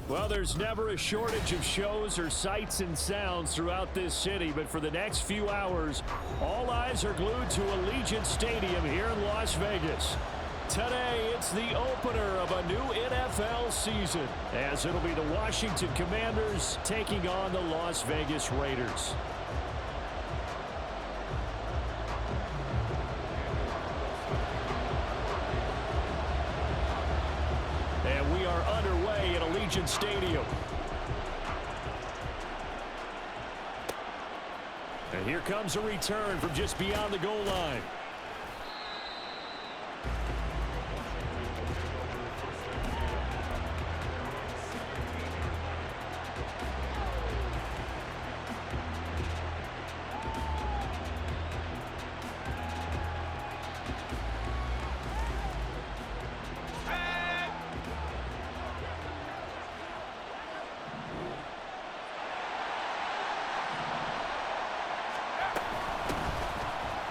Well, there's never a shortage of shows or sights and sounds throughout this city, but for the next few hours, all eyes are glued to Allegiant Stadium here in Las Vegas. Today, it's the opener of a new NFL season, as it'll be the Washington Commanders taking on the Las Vegas Raiders. And we are underway at Allegiant Stadium. And here comes a return from just beyond the goal line.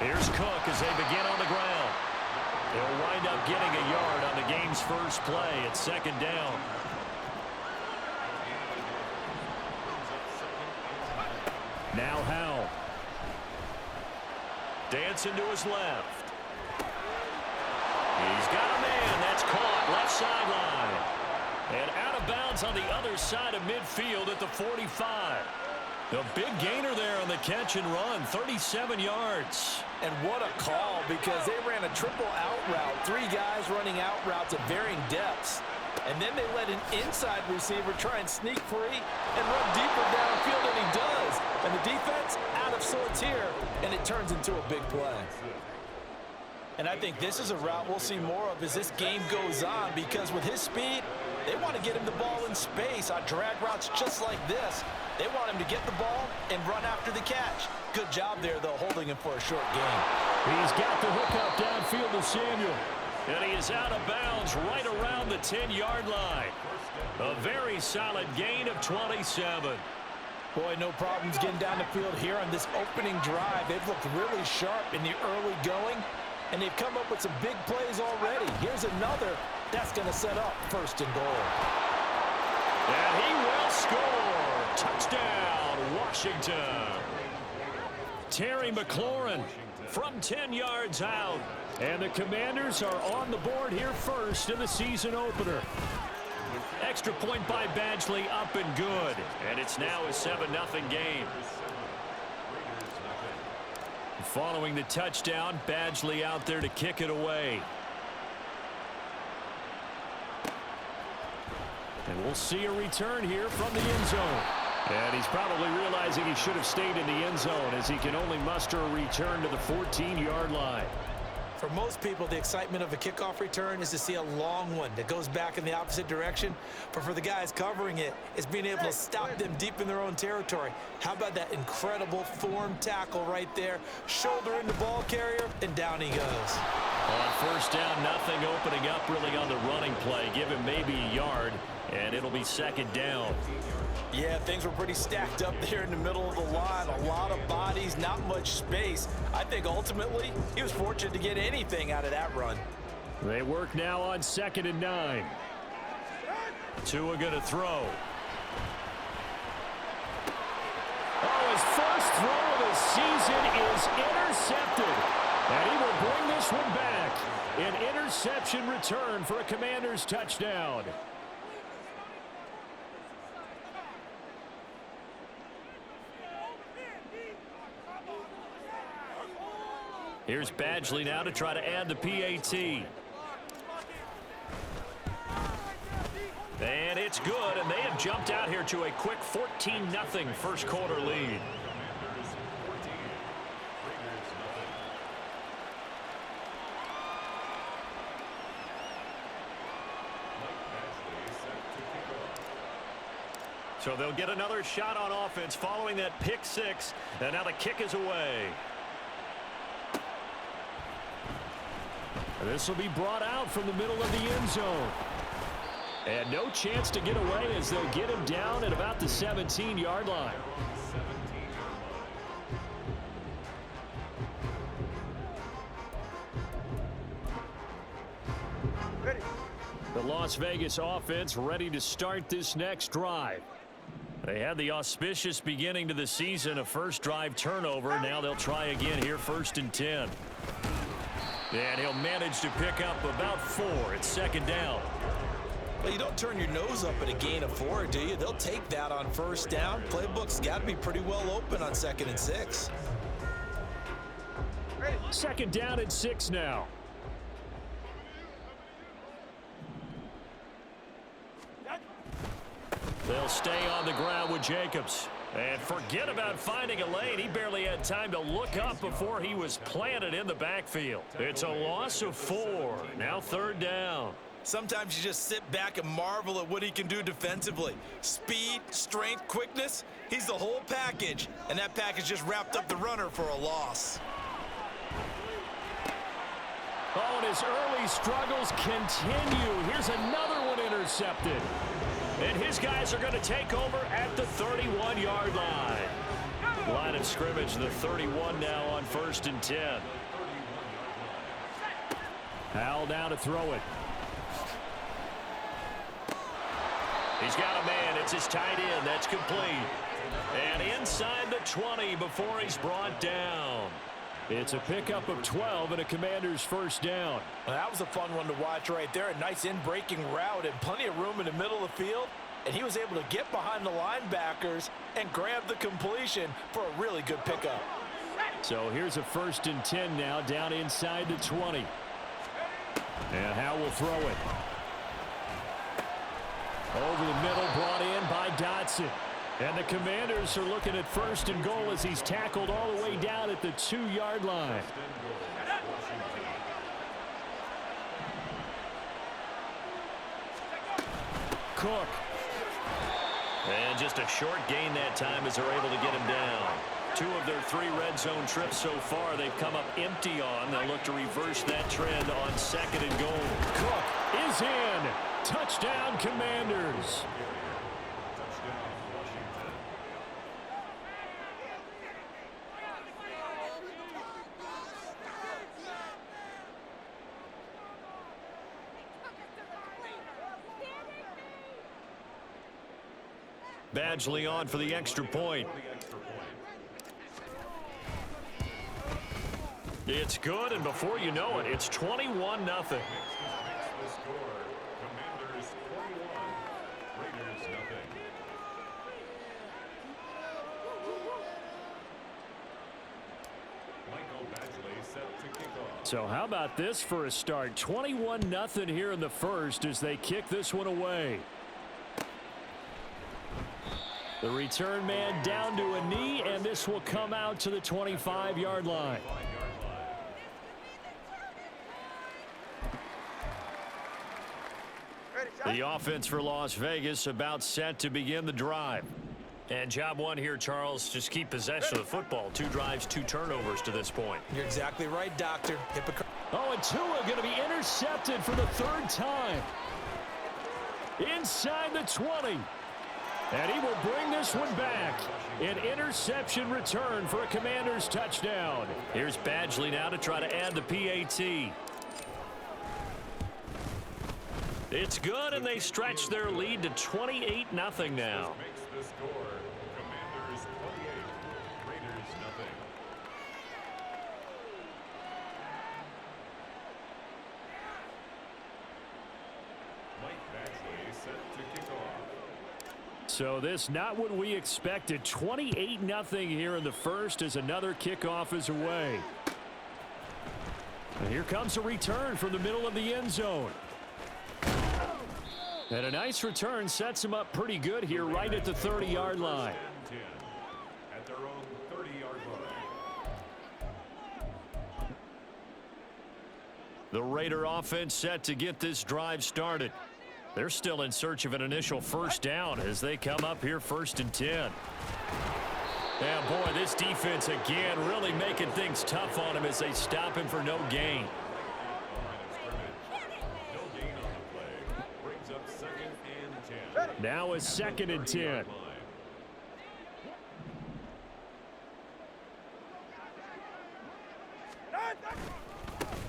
Here's Cook as they begin on the ground. They'll wind up getting a yard on the game's first play at second down. Now Howell. Dancing to his left. He's got a man. That's caught left sideline. And out of bounds on the other side of midfield at the 45. The big gainer there on the catch and run, 37 yards. And what a call, because they ran a triple out route. 3 guys running out routes at varying depths. And then they let an inside receiver try and sneak free and run deeper downfield, and he does. And the defense out of sorts here, and it turns into a big play. And I think this is a route we'll see more of as this game goes on, because with his speed, they want to get him the ball in space on drag routes just like this. They want him to get the ball and run after the catch. Good job there, though, holding him for a short gain. He's got the hook up downfield to Samuel. And he is out of bounds right around the 10-yard line. A very solid gain of 27. Boy, no problems getting down the field here on this opening drive. They've looked really sharp in the early going, and they've come up with some big plays already. Here's another that's going to set up first and goal. And he will score. Touchdown, Washington. Terry McLaurin from 10 yards out. And the Commanders are on the board here first in the season opener. Extra point by Badgley, up and good. And it's now a 7-0 game. Following the touchdown, Badgley out there to kick it away. And we'll see a return here from the end zone. And he's probably realizing he should have stayed in the end zone, as he can only muster a return to the 14-yard line. For most people, the excitement of a kickoff return is to see a long one that goes back in the opposite direction. But for the guys covering it, it's being able to stop them deep in their own territory. How about that incredible form tackle right there? Shoulder in the ball carrier, and down he goes. On first down, nothing opening up really on the running play. Give him maybe a yard, and it'll be second down. Yeah, things were pretty stacked up there in the middle of the line. A lot of bodies, not much space. I think ultimately he was fortunate to get anything out of that run. They work now on 2nd and 9. Tua going to throw. Oh, his first throw of the season is intercepted. And he will bring this one back. An interception return for a Commanders touchdown. Here's Badgley now to try to add the PAT. And it's good, and they have jumped out here to a quick 14-0 first quarter lead. So they'll get another shot on offense following that pick six. And now the kick is away. This will be brought out from the middle of the end zone. And no chance to get away as they'll get him down at about the 17-yard line. The Las Vegas offense ready to start this next drive. They had the auspicious beginning to the season, a first drive turnover. Now they'll try again here, 1st and 10. And he'll manage to pick up about 4. It's 2nd down. Well, you don't turn your nose up at a gain of 4, do you? They'll take that on 1st down. Playbook's got to be pretty well open on 2nd and 6. 2nd down and 6 now. They'll stay on the ground with Jacobs. And forget about finding a lane. He barely had time to look up before he was planted in the backfield. It's a loss of 4. Now 3rd down. Sometimes you just sit back and marvel at what he can do defensively. Speed, strength, quickness. He's the whole package. And that package just wrapped up the runner for a loss. Oh, and his early struggles continue. Here's another one intercepted. And his guys are going to take over at the 31-yard line. Line of scrimmage, the 31 now on 1st and 10. Howell down to throw it. He's got a man. It's his tight end. That's complete. And inside the 20 before he's brought down. It's a pickup of 12 and a Commander's 1st down. Well, that was a fun one to watch right there. A nice in-breaking route and plenty of room in the middle of the field. And he was able to get behind the linebackers and grab the completion for a really good pickup. So here's a 1st and 10 now down inside the 20. And Howell will throw it. Over the middle, brought in by Dotson. And the Commanders are looking at 1st and goal as he's tackled all the way down at the 2-yard line. Cook. And just a short gain that time as they're able to get him down. 2 of their 3 red zone trips so far they've come up empty on. They'll look to reverse that trend on 2nd and goal. Cook is in. Touchdown, Commanders. Badgley on for the extra point. It's good, and before you know it, it's 21-0. So how about this for a start? 21-0 here in the first as they kick this one away. The return man down to a knee, and this will come out to the 25-yard line. The offense for Las Vegas about set to begin the drive. And job one here, Charles, just keep possession of the football. 2 drives, 2 turnovers to this point. You're exactly right, Doctor. Oh, and Tua going to be intercepted for the 3rd time. Inside the 20. And he will bring this one back. An interception return for a Commander's touchdown. Here's Badgley now to try to add the PAT. It's good, and they stretch their lead to 28-0 now. So this not what we expected. 28-0 here in the first as another kickoff is away. And here comes a return from the middle of the end zone. And a nice return sets him up pretty good here right at the 30-yard line. At their own 30-yard line. The Raider offense set to get this drive started. They're still in search of an initial first down as they come up here 1st and 10. Yeah, boy, this defense again really making things tough on him as they stop him for no gain. Now it's 2nd and 10.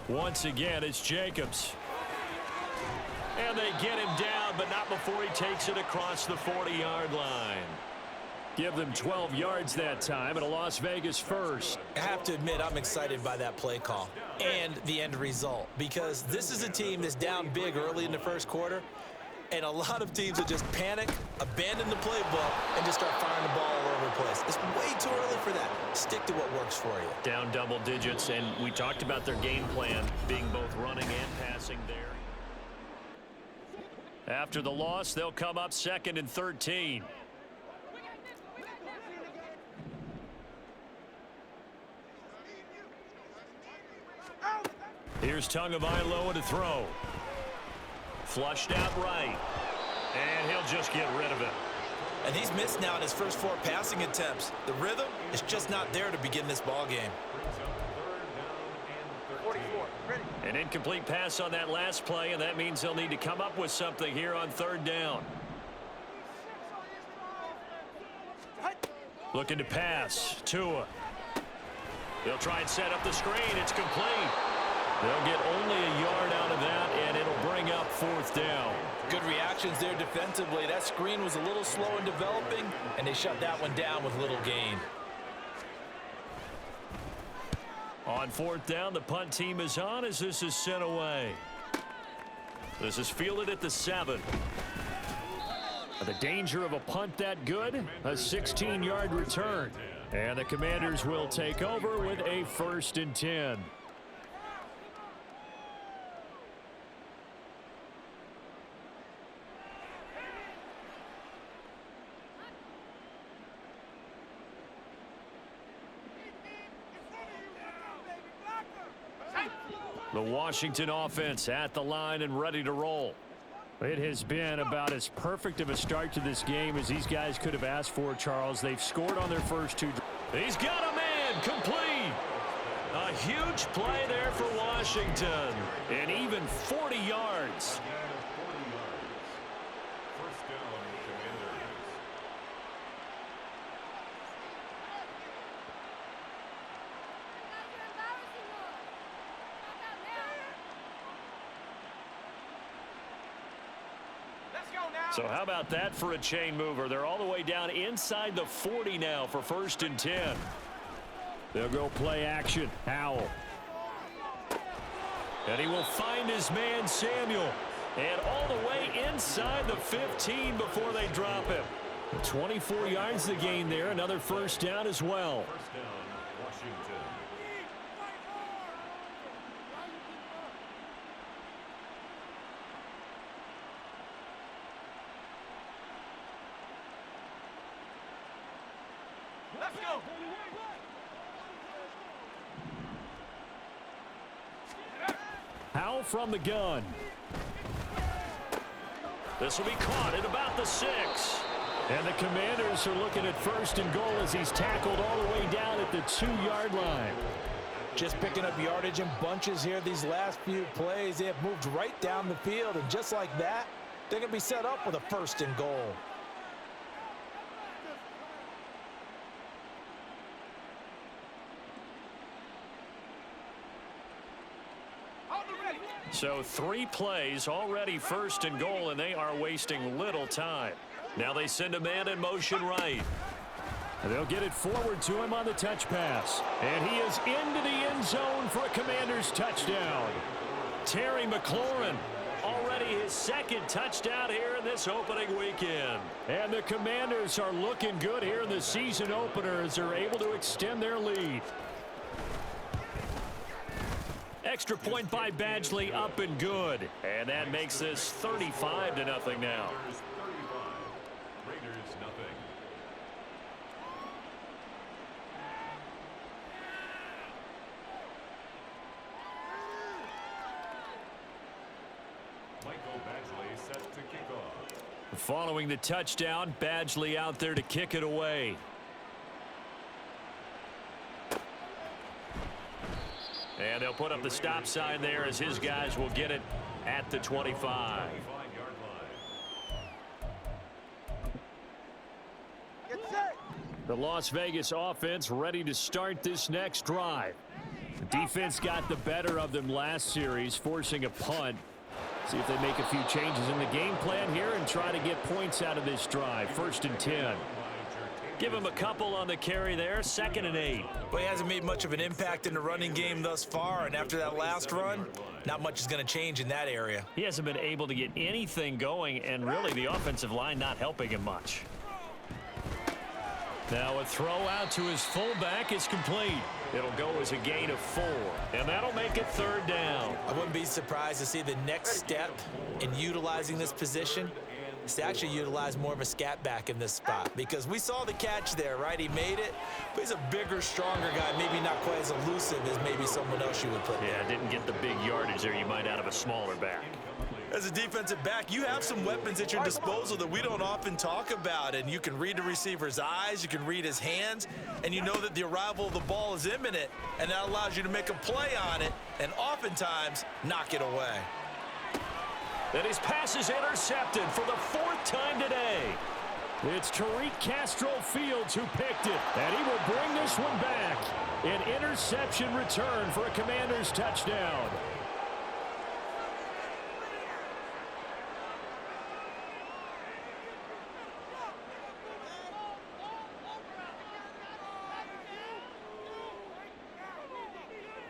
Once again, it's Jacobs. And they get him down, but not before he takes it across the 40-yard line. Give them 12 yards that time, and a Las Vegas first. I have to admit, I'm excited by that play call and the end result, because this is a team that's down big early in the first quarter, and a lot of teams that just panic, abandon the playbook, and just start firing the ball all over the place. It's way too early for that. Stick to what works for you. Down double digits, and we talked about their game plan being both running and passing there. After the loss, they'll come up 2nd and 13. Here's Tagovailoa to throw. Flushed out right. And he'll just get rid of it. And he's missed now in his first 4 passing attempts. The rhythm is just not there to begin this ball game. An incomplete pass on that last play, and that means they'll need to come up with something here on 3rd down. Looking to pass. Tua. They'll try and set up the screen. It's complete. They'll get only a yard out of that, and it'll bring up 4th down. Good reactions there defensively. That screen was a little slow in developing, and they shut that one down with little gain. On 4th down, the punt team is on as this is sent away. This is fielded at the 7. The danger of a punt that good, a 16-yard return. And the Commanders will take over with a 1st and 10. The Washington offense at the line and ready to roll. It has been about as perfect of a start to this game as these guys could have asked for, Charles. They've scored on their first 2. He's got a man complete. A huge play there for Washington. And even 40 yards. So how about that for a chain mover? They're all the way down inside the 40 now for 1st and 10. They'll go play action. Howell. And he will find his man Samuel. And all the way inside the 15 before they drop him. 24 yards to gain there. Another 1st down as well. First down, Washington. Let's go. Howell from the gun. This will be caught at about the 6. And the Commanders are looking at 1st and goal as he's tackled all the way down at the 2-yard line. Just picking up yardage in bunches here these last few plays. They have moved right down the field, and just like that, they're going to be set up with a 1st and goal. So 3 plays already 1st and goal, and they are wasting little time. Now they send a man in motion right. And they'll get it forward to him on the touch pass. And he is into the end zone for a Commanders touchdown. Terry McLaurin, already his 2nd touchdown here in this opening weekend. And the Commanders are looking good here in the season opener as they're able to extend their lead. Extra point by Badgley, up and good. And that makes this 35-0 now. Raiders nothing. Michael Badgley set to kick off. Following the touchdown, Badgley out there to kick it away. And they'll put up the stop sign there as his guys will get it at the 25. 25-yard line. The Las Vegas offense ready to start this next drive. The defense got the better of them last series, forcing a punt. See if they make a few changes in the game plan here and try to get points out of this drive. 1st and 10. Give him a couple on the carry there. 2nd and 8. Well, he hasn't made much of an impact in the running game thus far, and after that last run, not much is going to change in that area. He hasn't been able to get anything going, and really the offensive line not helping him much. Now a throw out to his fullback is complete. It'll go as a gain of 4, and that'll make it 3rd down. I wouldn't be surprised to see the next step in utilizing this position is to actually utilize more of a scat back in this spot, because we saw the catch there, right? He made it, but he's a bigger, stronger guy, maybe not quite as elusive as maybe someone else you would put there. Yeah, didn't get the big yardage there you might out of a smaller back. As a defensive back, you have some weapons at your disposal that we don't often talk about, and you can read the receiver's eyes, you can read his hands, and you know that the arrival of the ball is imminent, and that allows you to make a play on it and oftentimes knock it away. And his pass is intercepted for the 4th time today. It's Tariq Castro-Fields who picked it, and he will bring this one back. An interception return for a Commanders touchdown.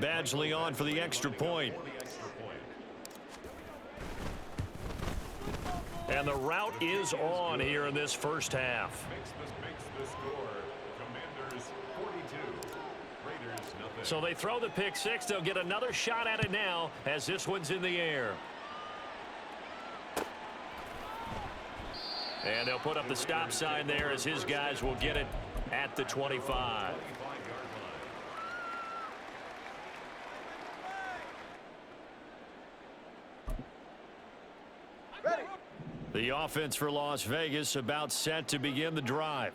Badgley on for the extra point. And the route is on here in this first half. Makes the score. Commanders 42. Raiders nothing. So they throw the pick six. They'll get another shot at it now as this one's in the air. And they'll put up the stop sign there as his guys will get it at the 25. The offense for Las Vegas about set to begin the drive.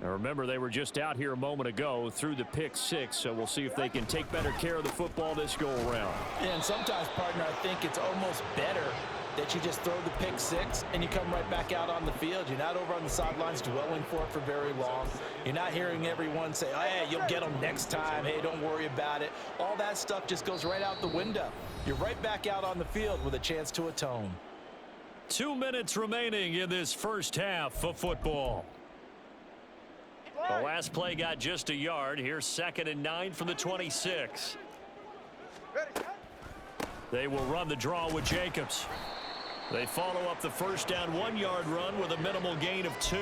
Now remember, they were just out here a moment ago through the pick six, so we'll see if they can take better care of the football this go around. Yeah, and sometimes, partner, I think it's almost better that you just throw the pick six and you come right back out on the field. You're not over on the sidelines dwelling for it for very long. You're not hearing everyone say, oh, hey, you'll get them next time. Hey, don't worry about it. All that stuff just goes right out the window. You're right back out on the field with a chance to atone. 2 minutes remaining in this first half of football. The last play got just a yard. Here's 2nd and 9 from the 26. They will run the draw with Jacobs. They follow up the first down 1-yard run with a minimal gain of 2.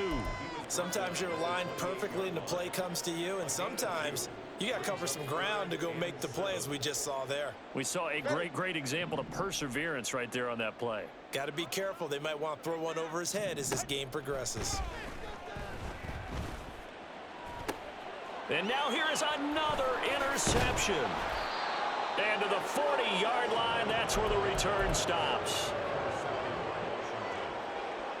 Sometimes you're aligned perfectly and the play comes to you, and sometimes you got to cover some ground to go make the play, as we just saw there. We saw a great example of perseverance right there on that play. Got to be careful. They might want to throw one over his head as this game progresses. And now here is another interception. And to the 40-yard line, that's where the return stops.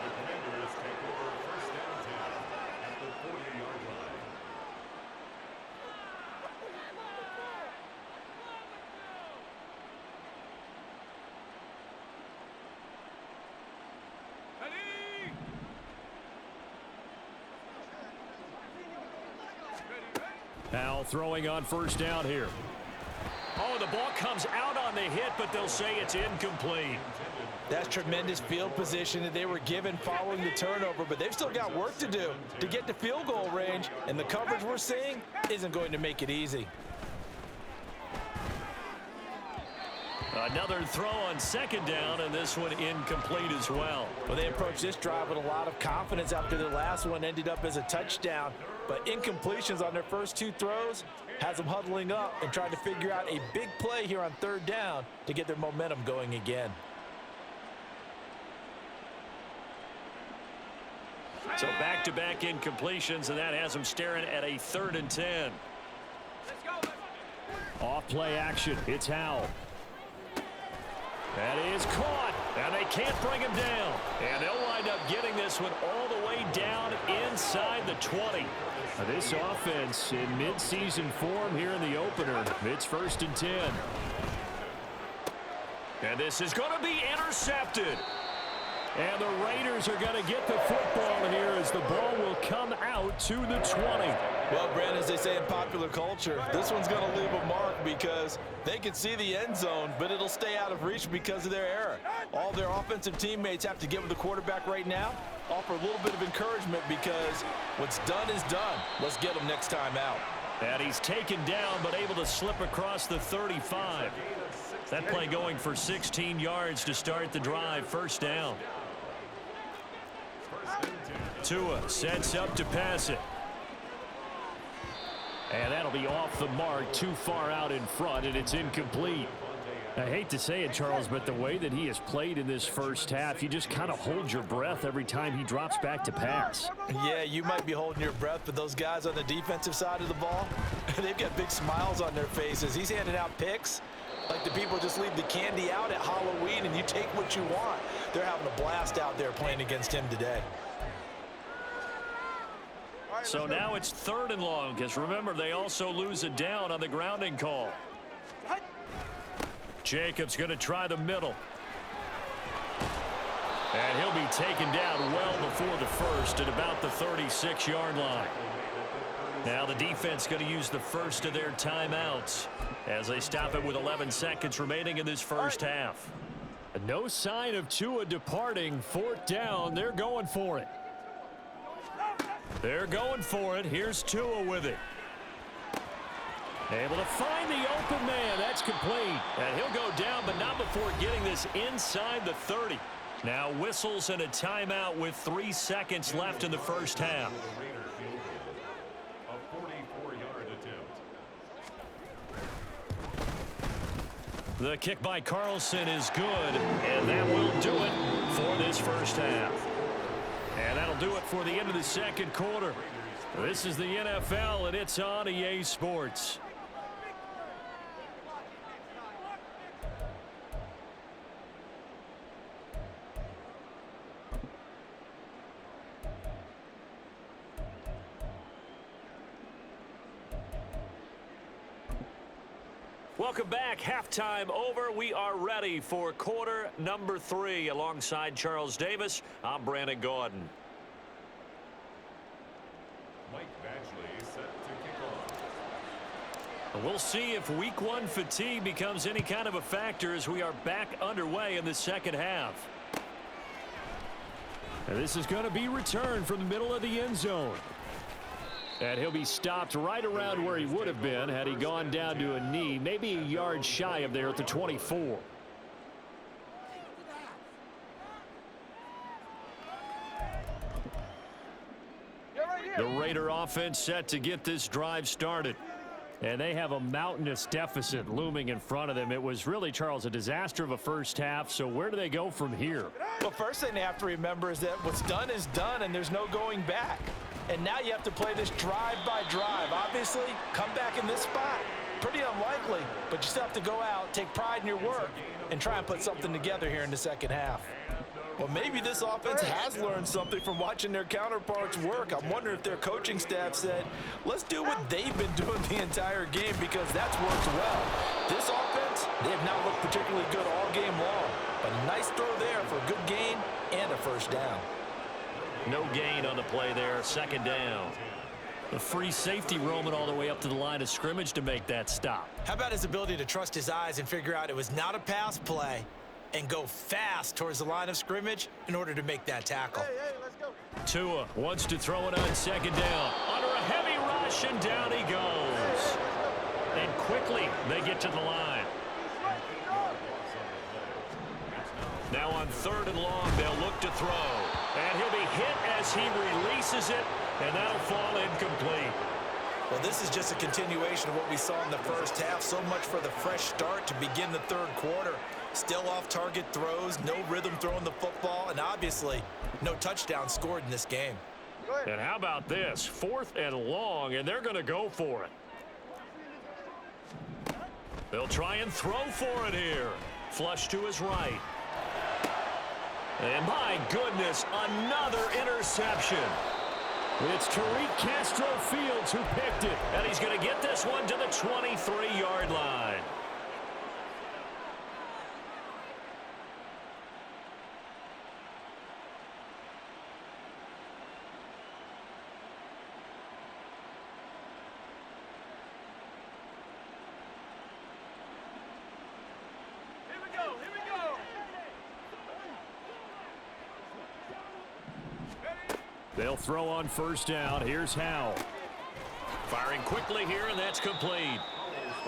The Commanders take over first down 10 at the 40-yard line. Powell throwing on first down here. Oh, the ball comes out on the hit, but they'll say it's incomplete. That's tremendous field position that they were given following the turnover, but they've still got work to do to get to field goal range, and the coverage we're seeing isn't going to make it easy. Another throw on 2nd down, and this one incomplete as well. Well, they approached this drive with a lot of confidence after the last one ended up as a touchdown, but incompletions on their first 2 throws has them huddling up and trying to figure out a big play here on 3rd down to get their momentum going again. So back-to-back incompletions, and that has them staring at a 3rd and 10. Off play action. It's Howell. That is caught. And they can't bring him down. And they'll wind up getting this one all the way down inside the 20. This offense in midseason form here in the opener. It's 1st and 10. And this is going to be intercepted. And the Raiders are going to get the football here as the ball will come out to the 20. Well, Brandon, as they say in popular culture, this one's going to leave a mark because they can see the end zone, but it'll stay out of reach because of their error. All their offensive teammates have to get with the quarterback right now, offer a little bit of encouragement because what's done is done. Let's get them next time out. And he's taken down but able to slip across the 35. That play going for 16 yards to start the drive. 1st down. Tua sets up to pass it. And that'll be off the mark, too far out in front, and it's incomplete. I hate to say it, Charles, but the way that he has played in this first half, you just kind of hold your breath every time he drops back to pass. Yeah, you might be holding your breath, but those guys on the defensive side of the ball, they've got big smiles on their faces. He's handing out picks like the people just leave the candy out at Halloween and you take what you want. They're having a blast out there playing against him today. So now it's 3rd and long, because remember, they also lose a down on the grounding call. Jacobs going to try the middle. And he'll be taken down well before the first at about the 36-yard line. Now the defense going to use the first of their timeouts as they stop it with 11 seconds remaining in this first half. No sign of Tua departing. 4th down. They're going for it. They're going for it. Here's Tua with it. Able to find the open man. That's complete. And he'll go down, but not before getting this inside the 30. Now whistles and a timeout with 3 seconds left in the first half. A 44-yard attempt. The kick by Carlson is good, and that will do it for this first half. And that'll do it for the end of the second quarter. This is the NFL, and it's on EA Sports. Welcome back. Halftime over. We are ready for quarter number 3. Alongside Charles Davis, I'm Brandon Gaudin. Mike Badgley set to kick off. We'll see if week 1 fatigue becomes any kind of a factor as we are back underway in the second half. And this is going to be returned from the middle of the end zone. And he'll be stopped right around where he would have been had he gone down to a knee, maybe a yard shy of there at the 24. The Raider offense set to get this drive started. And they have a mountainous deficit looming in front of them. It was really, Charles, a disaster of a first half. So where do they go from here? Well, first thing they have to remember is that what's done is done, and there's no going back. And now you have to play this drive by drive. Obviously, come back in this spot, pretty unlikely, but you still have to go out, take pride in your work, and try and put something together here in the second half. Well, maybe this offense has learned something from watching their counterparts work. I'm wondering if their coaching staff said, let's do what they've been doing the entire game because that's worked well. This offense, they have not looked particularly good all game long, but a nice throw there for a good gain and a first down. No gain on the play there. Second down. The free safety roaming all the way up to the line of scrimmage to make that stop. How about his ability to trust his eyes and figure out it was not a pass play and go fast towards the line of scrimmage in order to make that tackle. Let's go. Tua wants to throw it on second down. Under a heavy rush, and down he goes. And quickly they get to the line. Now on 3rd and long, they'll look to throw. And he'll be hit as he releases it, and that'll fall incomplete. Well, this is just a continuation of what we saw in the first half. So much for the fresh start to begin the third quarter. Still off-target throws, no rhythm throwing the football, and obviously no touchdown scored in this game. And how about this? 4th and long, and they're going to go for it. They'll try and throw for it here. Flush to his right. And my goodness, another interception. It's Tariq Castro-Fields who picked it. And he's going to get this one to the 23-yard line. They'll throw on first down. Here's Howell. Firing quickly here, and that's complete.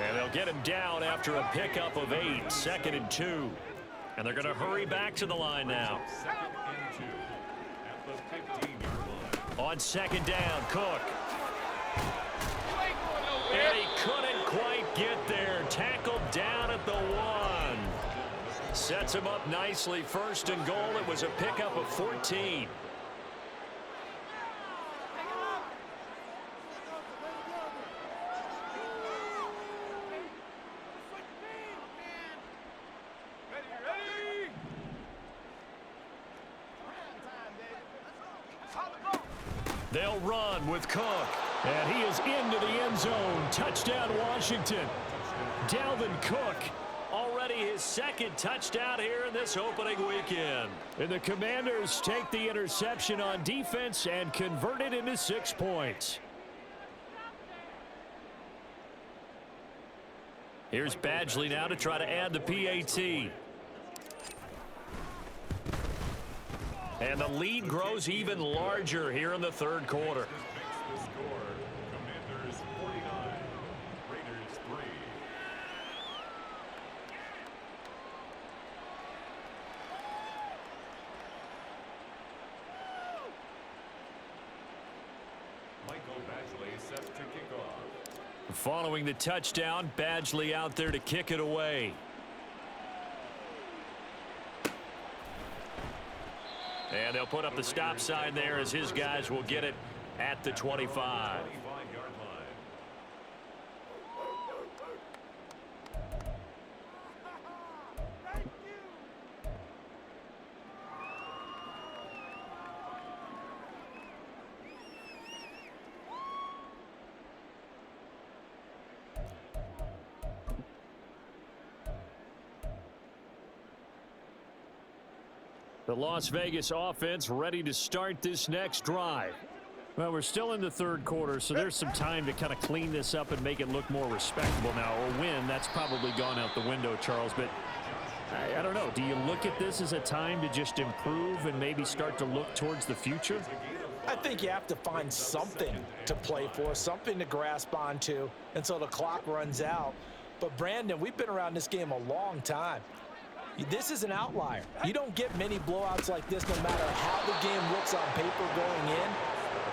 And they'll get him down after a pickup of 8, 2nd and 2. And they're going to hurry back to the line now. 2nd and 2 at the 15-yard line. On 2nd down, Cook. And he couldn't quite get there. Tackled down at the 1. Sets him up nicely. 1st and goal. It was a pickup of 14. They'll run with Cook. And he is into the end zone. Touchdown, Washington. Dalvin Cook, already his 2nd touchdown here in this opening weekend. And the Commanders take the interception on defense and convert it into 6 points. Here's Badgley now to try to add the PAT. And the lead grows even larger here in the 3rd quarter. Makes the score. Commanders 49, Raiders 3. Michael Badgley set to kick off. Following the touchdown, Badgley out there to kick it away. And they'll put up the stop sign there as his guys will get it at the 25. 25-yard line. The Las Vegas offense ready to start this next drive. Well, we're still in the 3rd quarter, so there's some time to kind of clean this up and make it look more respectable now. Or win, that's probably gone out the window, Charles. But I don't know. Do you look at this as a time to just improve and maybe start to look towards the future? I think you have to find something to play for, something to grasp onto until the clock runs out. But, Brandon, we've been around this game a long time. This is an outlier. You don't get many blowouts like this no matter how the game looks on paper going in.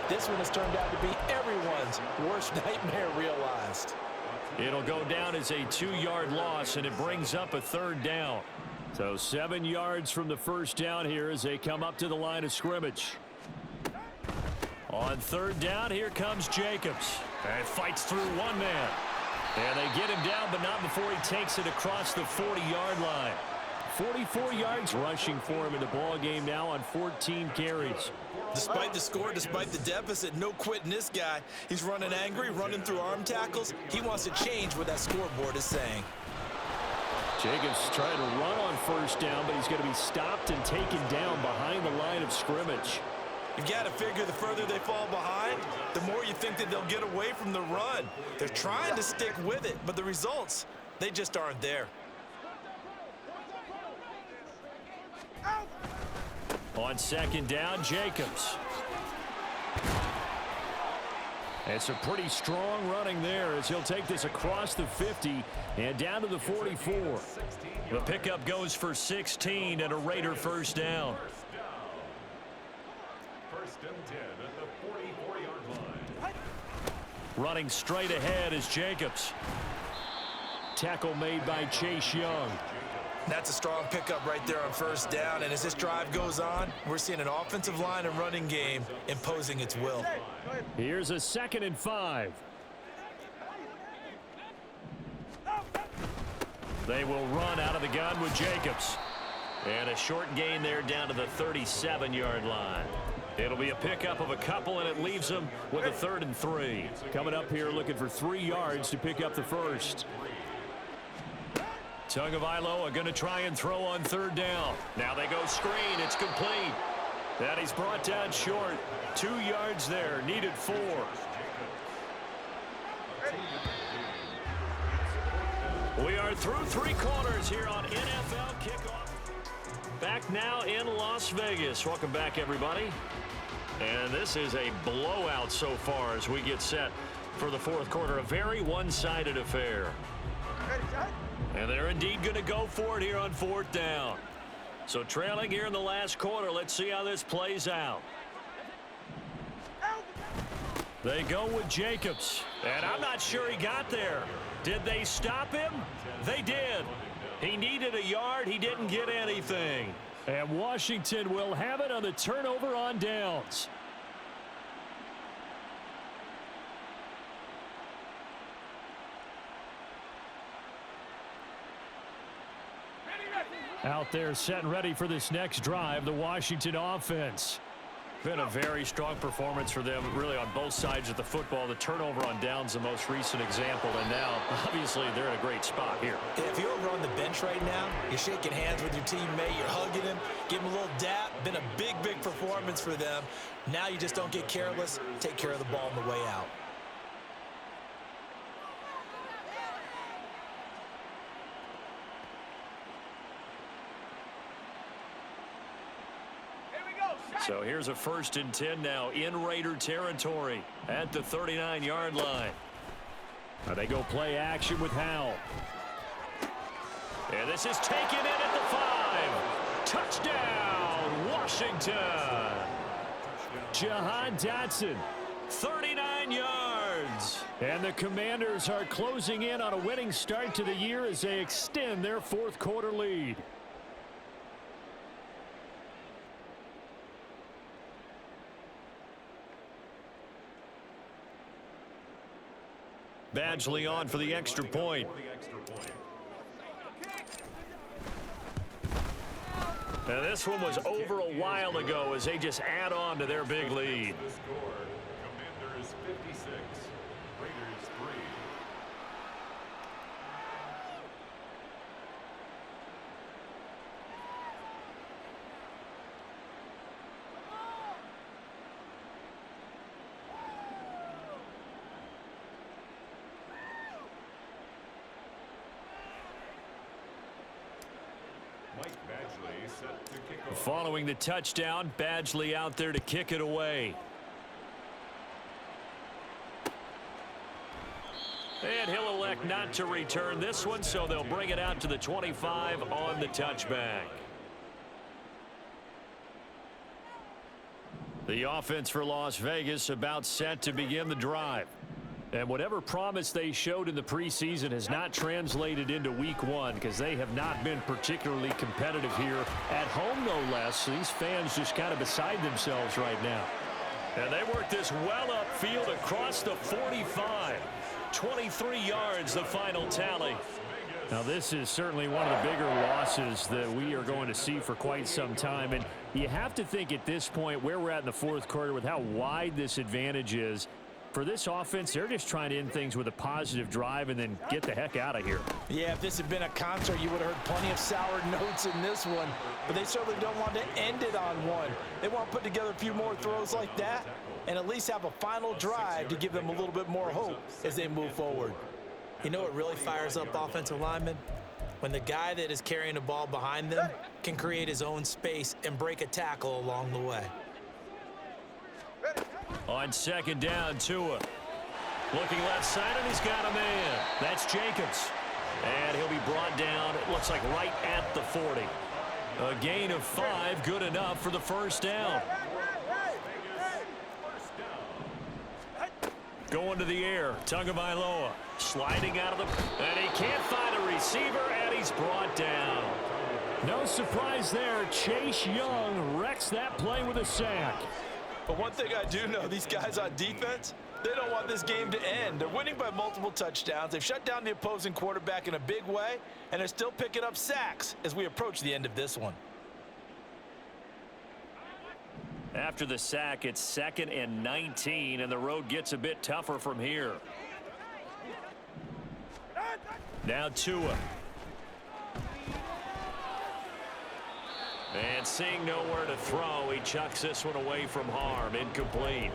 This one has turned out to be everyone's worst nightmare realized. It'll go down as a 2-yard loss, and it brings up a 3rd down. So 7 yards from the first down here as they come up to the line of scrimmage. On 3rd down, here comes Jacobs. And fights through one man. And they get him down, but not before he takes it across the 40-yard line. 44 yards rushing for him in the ball game now on 14 carries. Despite the score, despite the deficit, no quitting this guy. He's running angry, running through arm tackles. He wants to change what that scoreboard is saying. Jacobs trying to run on first down, but he's going to be stopped and taken down behind the line of scrimmage. You've got to figure the further they fall behind, the more you think that they'll get away from the run. They're trying to stick with it, but the results, they just aren't there. On 2nd down, Jacobs. It's a pretty strong running there as he'll take this across the 50 and down to the 44. The pickup goes for 16 and a Raider first down. First and 10 at the 44-yard line. Running straight ahead is Jacobs. Tackle made by Chase Young. That's a strong pickup right there on first down, and as this drive goes on, we're seeing an offensive line and running game imposing its will. Here's a 2nd and 5. They will run out of the gun with Jacobs. And a short gain there down to the 37-yard line. It'll be a pickup of a couple, and it leaves them with a 3rd and 3. Coming up here looking for 3 yards to pick up the first. Tagovailoa going to try and throw on 3rd down. Now they go screen. It's complete. And he's brought down short. 2 yards there. Needed 4. We are through 3 quarters here on NFL Kickoff. Back now in Las Vegas. Welcome back, everybody. And this is a blowout so far as we get set for the 4th quarter. A very one-sided affair. And they're indeed going to go for it here on 4th down. So trailing here in the last quarter. Let's see how this plays out. They go with Jacobs. And I'm not sure he got there. Did they stop him? They did. He needed a yard. He didn't get anything. And Washington will have it on the turnover on downs. Out there set and ready for this next drive, the Washington offense. Been a very strong performance for them, really, on both sides of the football. The turnover on downs, the most recent example, and now, obviously, they're in a great spot here. If you're over on the bench right now, you're shaking hands with your teammate, you're hugging him, give him a little dap. Been a big, big performance for them. Now you just don't get careless. Take care of the ball on the way out. So here's a 1st and 10 now in Raider territory at the 39-yard line. Now they go play action with Howell. And this is taken in at the 5. Touchdown, Washington. Jahan Dotson, 39 yards. And the Commanders are closing in on a winning start to the year as they extend their 4th quarter lead. Badgley on for the extra point. Now this one was over a while ago as they just add on to their big lead. The score, Commanders 56, Raiders 3. Mike Badgley set to kick off. Following the touchdown, Badgley out there to kick it away. And he'll elect not to return this one, so they'll bring it out to the 25 on the touchback. The offense for Las Vegas about set to begin the drive. And whatever promise they showed in the preseason has not translated into week 1 because they have not been particularly competitive here at home, no less. These fans just kind of beside themselves right now. And they work this well upfield across the 45. 23 yards, the final tally. Now, this is certainly one of the bigger losses that we are going to see for quite some time. And you have to think at this point where we're at in the 4th quarter with how wide this advantage is. For this offense, they're just trying to end things with a positive drive and then get the heck out of here. Yeah, if this had been a concert, you would have heard plenty of sour notes in this one. But they certainly don't want to end it on one. They want to put together a few more throws like that and at least have a final drive to give them a little bit more hope as they move forward. You know what really fires up offensive linemen? When the guy that is carrying the ball behind them can create his own space and break a tackle along the way. On 2nd down, Tua. Looking left side, and he's got a man. That's Jacobs. And he'll be brought down, it looks like right at the 40. A gain of 5, good enough for the 1st down. Going to the air, Tagovailoa sliding out of the, and he can't find a receiver, and he's brought down. No surprise there, Chase Young wrecks that play with a sack. But one thing I do know, these guys on defense, they don't want this game to end. They're winning by multiple touchdowns. They've shut down the opposing quarterback in a big way, and they're still picking up sacks as we approach the end of this one. After the sack, it's 2nd and 19, and the road gets a bit tougher from here. Now Tua. And seeing nowhere to throw, he chucks this one away from harm. Incomplete.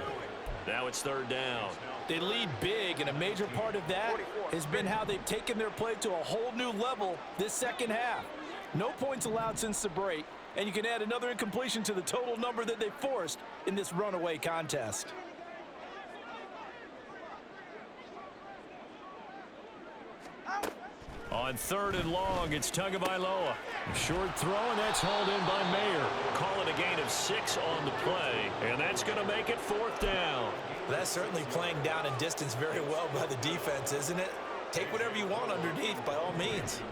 Now it's 3rd down. They lead big, and a major part of that has been how they've taken their play to a whole new level this second half. No points allowed since the break, and you can add another incompletion to the total number that they forced in this runaway contest. On 3rd and long, it's Tagovailoa. Short throw, and that's hauled in by Mayer. Call it a gain of 6 on the play, and that's going to make it 4th down. That's certainly playing down and distance very well by the defense, isn't it? Take whatever you want underneath, by all means.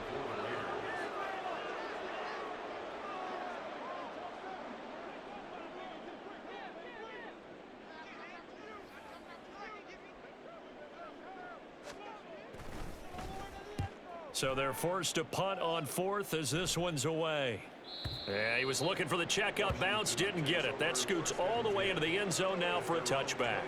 So they're forced to punt on 4th as this one's away. Yeah, he was looking for the checkout bounce, didn't get it. That scoots all the way into the end zone now for a touchback.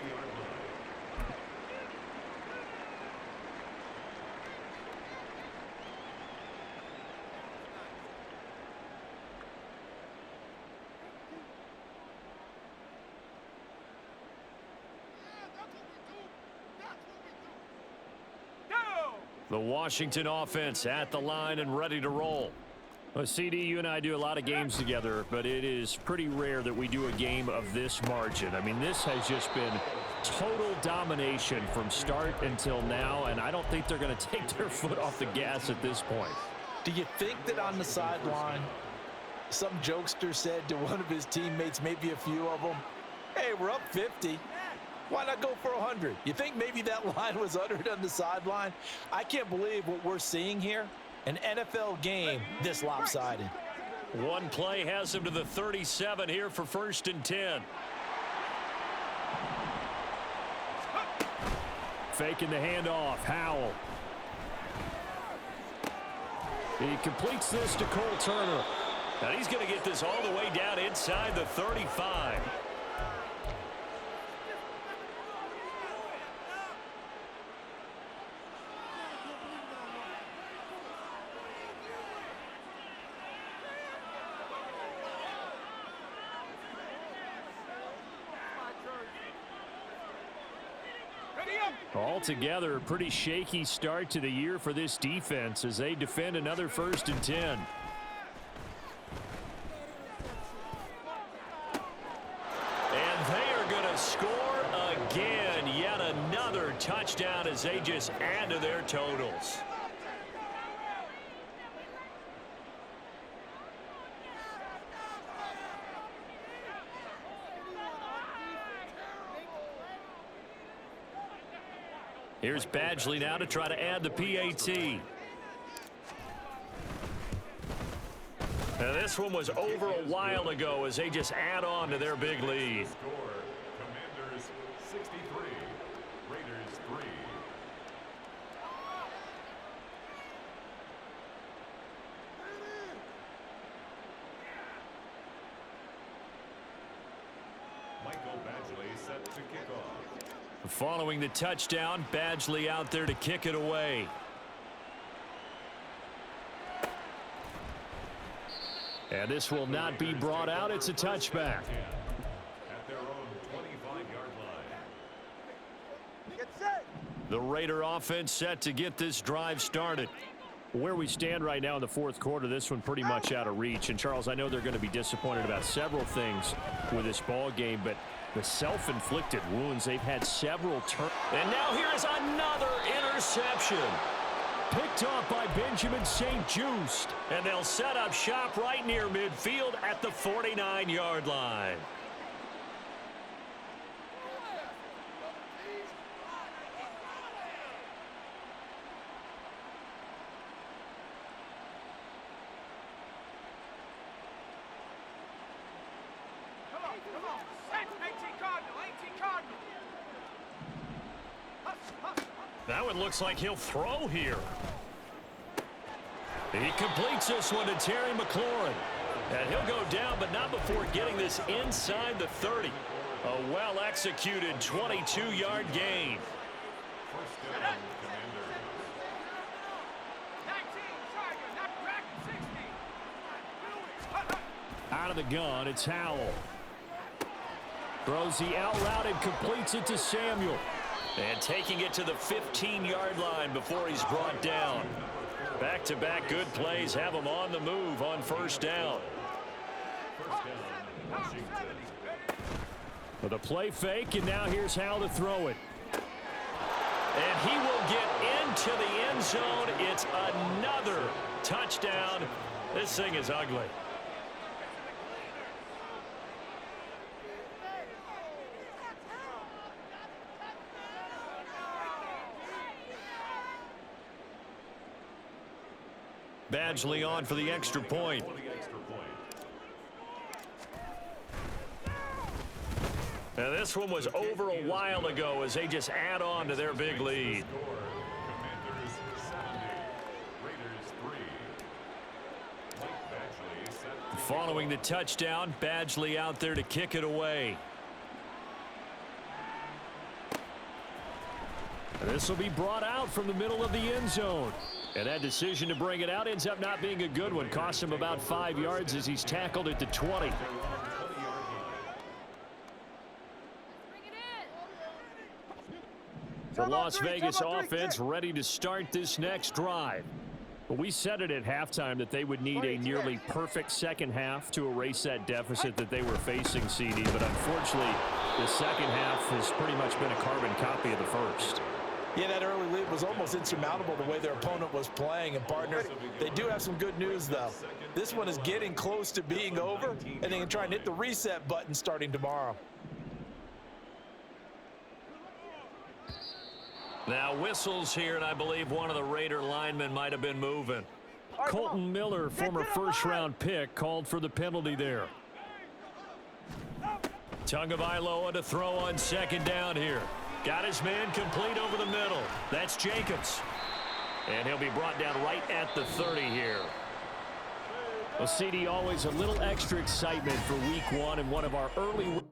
The Washington offense at the line and ready to roll. Well, CD, you and I do a lot of games together, but it is pretty rare that we do a game of this margin. I mean, this has just been total domination from start until now, and I don't think they're going to take their foot off the gas at this point. Do you think that on the sideline, some jokester said to one of his teammates, maybe a few of them, hey, we're up 50. Why not go for 100? You think maybe that line was uttered on the sideline? I can't believe what we're seeing here. An NFL game this lopsided. One play has him to the 37 here for 1st and 10. Faking the handoff. Howell. He completes this to Cole Turner. Now he's going to get this all the way down inside the 35. Altogether, a pretty shaky start to the year for this defense as they defend another 1st and 10. And they are going to score again. Yet another touchdown as they just add to their totals. Here's Badgley now to try to add the PAT. Now this one was over a while ago as they just add on to their big lead. Score, Commanders 63, Raiders 3. Michael Badgley set to kick off. Following the touchdown, Badgley out there to kick it away. And this will not be brought out. It's a touchback. At their own 25-yard line. Get set. The Raider offense set to get this drive started. Where we stand right now in the 4th quarter, this one pretty much out of reach. And, Charles, I know they're going to be disappointed about several things with this ball game, but the self-inflicted wounds, they've had several turns. And now here is another interception. Picked off by Benjamin St-Juste. And they'll set up shop right near midfield at the 49-yard line. Come on. 18 Cardinal. That one looks like he'll throw here. He completes this one to Terry McLaurin. And he'll go down, but not before getting this inside the 30. A well-executed 22-yard gain. First down, Commanders. 19, Tiger, not back, 60. Out of the gun, it's Howell. Throws the out route and completes it to Samuel. And taking it to the 15-yard line before he's brought down. Back-to-back good plays have him on the move on first down. First down, Washington. With a play fake, and now here's how to throw it. And he will get into the end zone. It's another touchdown. This thing is ugly. Badgley on for the extra point. Now this one was over a while ago as they just add on to their big lead. Commanders 70, Raiders 3. Mike Badgley set. Following the touchdown, Badgley out there to kick it away. This will be brought out from the middle of the end zone. And that decision to bring it out ends up not being a good one. Cost him about 5 yards as he's tackled at the 20. The Las Vegas offense ready to start this next drive. But we said it at halftime that they would need a nearly perfect second half to erase that deficit that they were facing, CD. But unfortunately, the second half has pretty much been a carbon copy of the first. Yeah, that early lead was almost insurmountable the way their opponent was playing. And, partner, they do have some good news, though. This one is getting close to being over, and they can try and hit the reset button starting tomorrow. Now whistles here, and I believe one of the Raider linemen might have been moving. Colton Miller, former first-round pick, called for the penalty there. Tagovailoa to throw on second down here. Got his man complete over the middle. That's Jacobs. And he'll be brought down right at the 30 here. Well, CD, always a little extra excitement for week one and one of our early